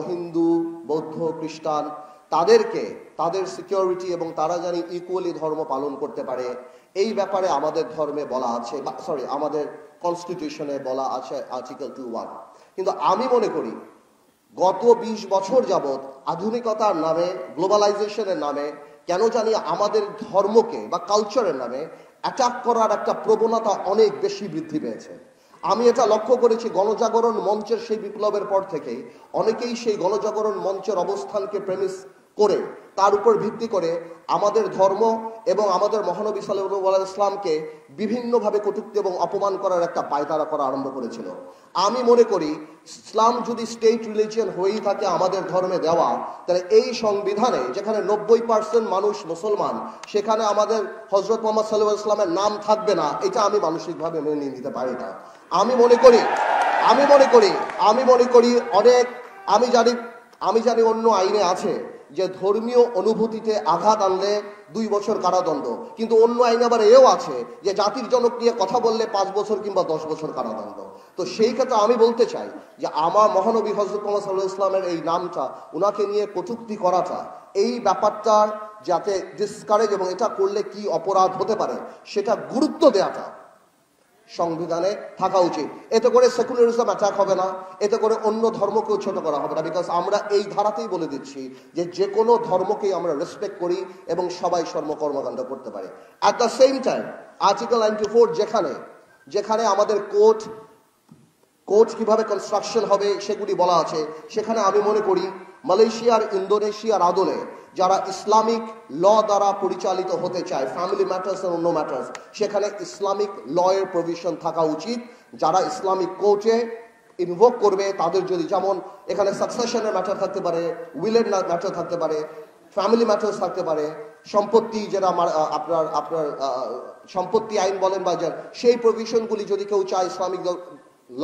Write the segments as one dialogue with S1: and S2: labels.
S1: হিন্দু, বৌদ্ধ, খ্রিস্টান তাদেরকে তাদের সিকিউরিটি এবং তারা জানি ইকুয়ালি ধর্ম পালন করতে পারে, এই ব্যাপারে আমাদের ধর্মে বলা আছে, আমাদের কনস্টিটিউশনে বলা আছে আর্টিকেল 2(1)। কিন্তু আমি মনে করি গত 20 বছর যাবৎ আধুনিকতার নামে, গ্লোবালাইজেশনের নামে কেন জানি আমাদের ধর্মকে বা কালচারের নামে অ্যাটাক করার একটা প্রবণতা অনেক বেশি বৃদ্ধি পেয়েছে। আমি এটা লক্ষ্য করেছি গণজাগরণ মঞ্চের সেই বিপ্লবের পর থেকেই অনেকেই সেই গণজাগরণ মঞ্চের অবস্থানকে প্রেমিস করে তার উপর ভিত্তি করে আমাদের ধর্ম এবং আমাদের মহানবী সাল্লাল্লাহু আলাইহি ওয়াসাল্লামকে বিভিন্নভাবে কটূক্তি এবং অপমান করার একটা পায়তারা করা আরম্ভ করেছিল। আমি মনে করি ইসলাম যদি স্টেট রিলিজিয়ন হয়েই থাকে আমাদের ধর্মে দেওয়া, তাহলে এই সংবিধানে যেখানে 90% মানুষ মুসলমান, সেখানে আমাদের হযরত মুহাম্মদ সাল্লাল্লাহু আলাইহি ওয়াসাল্লামের নাম থাকবে না, এটা আমি মানসিকভাবে মেনে নিতে পারি না। আমি মনে করি অনেক, আমি জানি অন্য আইনে আছে যে ধর্মীয় অনুভূতিতে আঘাত আনলে 2 বছর কারাদণ্ড, কিন্তু অন্য আইন আবার এও আছে যে জাতির জনক নিয়ে কথা বললে 5 বছর কিংবা 10 বছর কারাদণ্ড। তো সেই ক্ষেত্রে আমি বলতে চাই যে আমার মহানবী হযরত মুহাম্মদ সাল্লাল্লাহু আলাইহি ওয়াসাল্লামের এই নামটা, উনাকে নিয়ে কটূক্তি করাটা, এই ব্যাপারটার যাতে ডিসকারেজ এবং এটা করলে কি অপরাধ হতে পারে সেটা গুরুত্ব দেওয়াটা সংবিধানে থাকা উচিত। এতে করে সেকুলারিজম অ্যাটাক হবে না, এতে করে অন্য ধর্মকেও ছোট করা হবে না। বিকজ আমরা এই ধারাতেই বলে দিচ্ছি যে কোনো ধর্মকেই আমরা রেসপেক্ট করি এবং সবাই কর্মকাণ্ড করতে পারে। At the same time article 94 যেখানে আমাদের কোর্ট কিভাবে কনস্ট্রাকশন হবে সেগুলি বলা আছে, সেখানে আমি মনে করি মালয়েশিয়ার, ইন্দোনেশিয়ার আদলে যারা ইসলামিক ল দ্বারা পরিচালিত হতে চায়, ফ্যামিলি ম্যাটার্স আর অন্য ম্যাটার্স, সেখানে ইসলামিক ল এর প্রভিশন থাকা উচিত। যারা ইসলামিক কোর্টে ইনভোক করবে তাদের যদি, যেমন এখানে সাকসেশনের ম্যাটার থাকতে পারে, উইলের ম্যাটার থাকতে পারে, ফ্যামিলি ম্যাটার্স থাকতে পারে, সম্পত্তি যেটা আপনার সম্পত্তি আইন বলেন বা সেই প্রভিশনগুলি যদি কেউ চায় ইসলামিক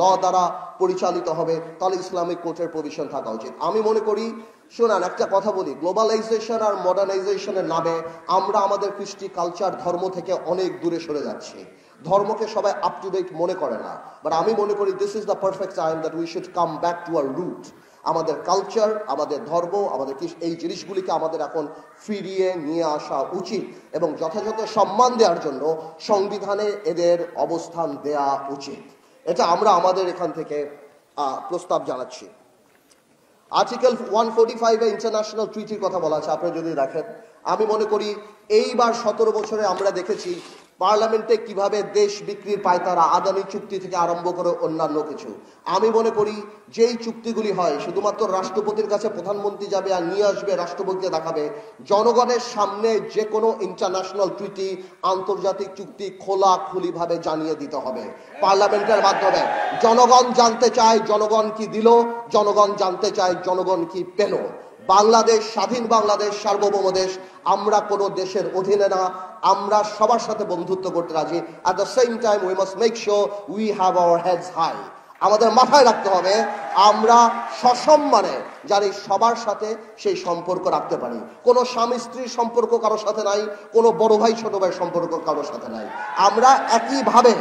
S1: ল দ্বারা পরিচালিত হবে, তাহলে ইসলামিক কোর্টের প্রভিশন থাকা উচিত। আমি মনে করি, শোনান একটা কথা বলি, গ্লোবালাইজেশন আর মডার্নাইজেশনের নামে আমরা আমাদের কৃষ্টি কালচার ধর্ম থেকে অনেক দূরে সরে যাচ্ছি। ধর্মকে সবাই আপ টু ডেট মনে করে না, বাট আমি মনে করি this is the perfect time that we should come back to our root. আমাদের কালচার, আমাদের ধর্ম, আমাদের এই জিনিসগুলিকে আমাদের এখন ফিরিয়ে নিয়ে আসা উচিত এবং যথাযথ সম্মান দেওয়ার জন্য সংবিধানে এদের অবস্থান দেয়া উচিত। এটা আমরা আমাদের এখান থেকে প্রস্তাব জানাচ্ছি। আর্টিকেল 145 ইন্টারন্যাশনাল ট্রিটির কথা বলা আছে, আপনি যদি দেখেন, আমি মনে করি এইবার 17 বছরে আমরা দেখেছি পার্লামেন্টে কিভাবে দেশ বিক্রির পায়তারা, আদানি চুক্তি থেকে আরম্ভ করে অন্যান্য কিছু। আমি মনে করি যেই চুক্তিগুলি হয় শুধুমাত্র রাষ্ট্রপতির কাছে প্রধানমন্ত্রী যাবে আর নিয়ে আসবে, রাষ্ট্রপতিকে দেখাবে। জনগণের সামনে যে কোনো ইন্টারন্যাশনাল ট্রিটি, আন্তর্জাতিক চুক্তি খোলাখুলিভাবে জানিয়ে দিতে হবে পার্লামেন্টের মাধ্যমে। জনগণ জানতে চায় জনগণ কি দিল, জনগণ জানতে চায় জনগণ কি পেল। বাংলাদেশ স্বাধীন বাংলাদেশ, সার্বভৌম দেশ, আমরা কোনো দেশের অধীনে না, আমরা সবার সাথে বন্ধুত্ব করতে রাজি। At the same time we must make sure we have our heads high. আমাদের মাথায় রাখতে হবে আমরা সসম্মানে জানি সবার সাথে সেই সম্পর্ক রাখতে পারি। কোনো স্বামী স্ত্রীর সম্পর্ক কারোর সাথে নাই, কোনো বড় ভাই ছোট ভাইয়ের সম্পর্ক কারোর সাথে নাই। আমরা একইভাবে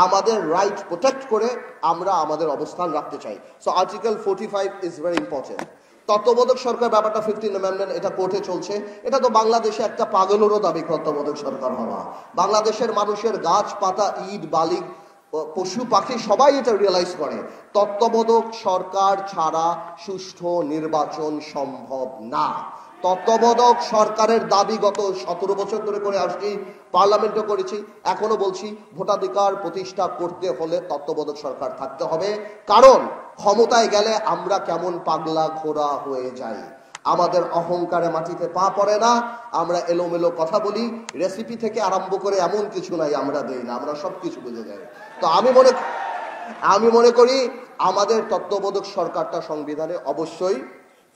S1: আমাদের রাইট প্রোটেক্ট করে আমরা আমাদের অবস্থান রাখতে চাই। So article 45 is very important. তত্ত্বাবধায়ক সরকার ব্যাপারটা 15 অ্যামেন্ডমেন্ট, এটা কোর্টে চলছে। এটা তো বাংলাদেশে একটা পাগলেরও দাবি তত্ত্বাবধায়ক সরকার হওয়া। বাংলাদেশের মানুষের গাছপাতা, ইট, বালি, পশু পাখি সবাই এটা রিয়েলাইজ করে তত্ত্বাবধায়ক সরকার ছাড়া সুষ্ঠু নির্বাচন সম্ভব না। তত্ত্বাবধায়ক সরকারের দাবি গত 17 বছর ধরে করে আসছি, পার্লামেন্টও করেছি, এখনো বলছি, ভোটাধিকার প্রতিষ্ঠা করতে হলে তত্ত্বাবধায়ক সরকার থাকতে হবে। কারণ ক্ষমতায় গেলে আমরা কেমন পাগলা ঘোড়া হয়ে যাই, আমাদের অহংকারে মাটিতে পা পড়ে না, আমরা এলোমেলো কথা বলি, রেসিপি থেকে আরম্ভ করে এমন কিছু নাই আমরা দেই না, আমরা সবকিছু বুঝে যাই। তো আমি মনে করি আমাদের তত্ত্বাবধায়ক সরকারটা সংবিধানে অবশ্যই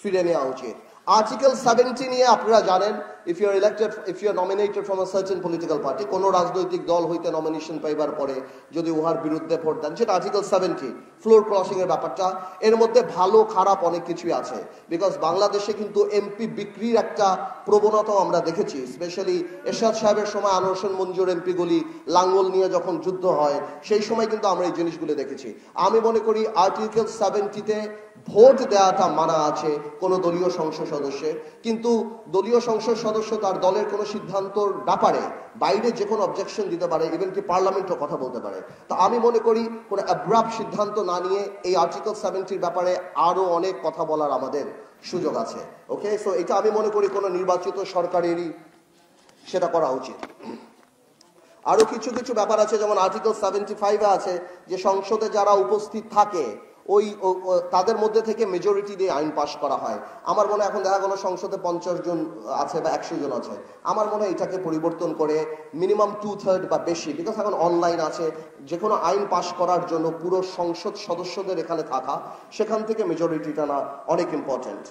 S1: ফিরে নেওয়া উচিত। আর্টিকেল 70 নিয়ে আপনারা জানেন if you are elected, if you are nominated from a certain political party, কোনো রাজনৈতিক দল হইতে নমিনেশন পাইবার পরে যদি উহার বিরুদ্ধে ভোট দেন, সেটা আর্টিকেল 70 ফ্লোর ক্রসিং এর ব্যাপারটা, এর মধ্যে ভালো খারাপ অনেক কিছুই আছে। বিকজ বাংলাদেশে কিন্তু এমপি বিক্রির একটা প্রবণতাও আমরা দেখেছি, স্পেশালি এরশাদ সাহেবের সময় আনোয়ার হোসেন মঞ্জুর এমপিগুলি লাঙ্গল নিয়ে যখন যুদ্ধ হয়, সেই সময় কিন্তু আমরা এই জিনিসগুলো দেখেছি। আমি মনে করি আর্টিকেল 70-তে ভোট দেওয়াটা মানা আছে কোনো দলীয় সংসদ সদস্যের, কিন্তু দলীয় সংসদ সদস্য তার দলের কোনো সিদ্ধান্তর ব্যাপারে বাইরে যে কোনো অবজেকশন দিতে পারে, ইভেন কি পার্লামেন্টও কথা বলতে পারে। তো আমি মনে করি কোনো অ্যাব্রাপ্ট সিদ্ধান্ত না নিয়ে এই আর্টিকেল 70-র ব্যাপারে আরো অনেক কথা বলার আমাদের সুযোগ আছে। ওকে, সো এটা আমি মনে করি কোনো নির্বাচিত সরকারেরই সেটা করা উচিত। আরো কিছু কিছু ব্যাপার আছে, যেমন আর্টিকেল 75-এ আছে যে সংসদে যারা উপস্থিত থাকে ওই তাদের মধ্যে থেকে মেজরিটি দিয়ে আইন পাশ করা হয়। আমার মনে হয় এখন দেখা গেল সংসদে 50 জন আছে বা 100 জন আছে, আমার মনে হয় এটাকে পরিবর্তন করে মিনিমাম 2/3 বা বেশি, বিকজ এখন অনলাইন আছে, যে কোনো আইন পাশ করার জন্য পুরো সংসদ সদস্যদের এখানে থাকা, সেখান থেকে মেজরিটিটা না অনেক ইম্পর্টেন্ট।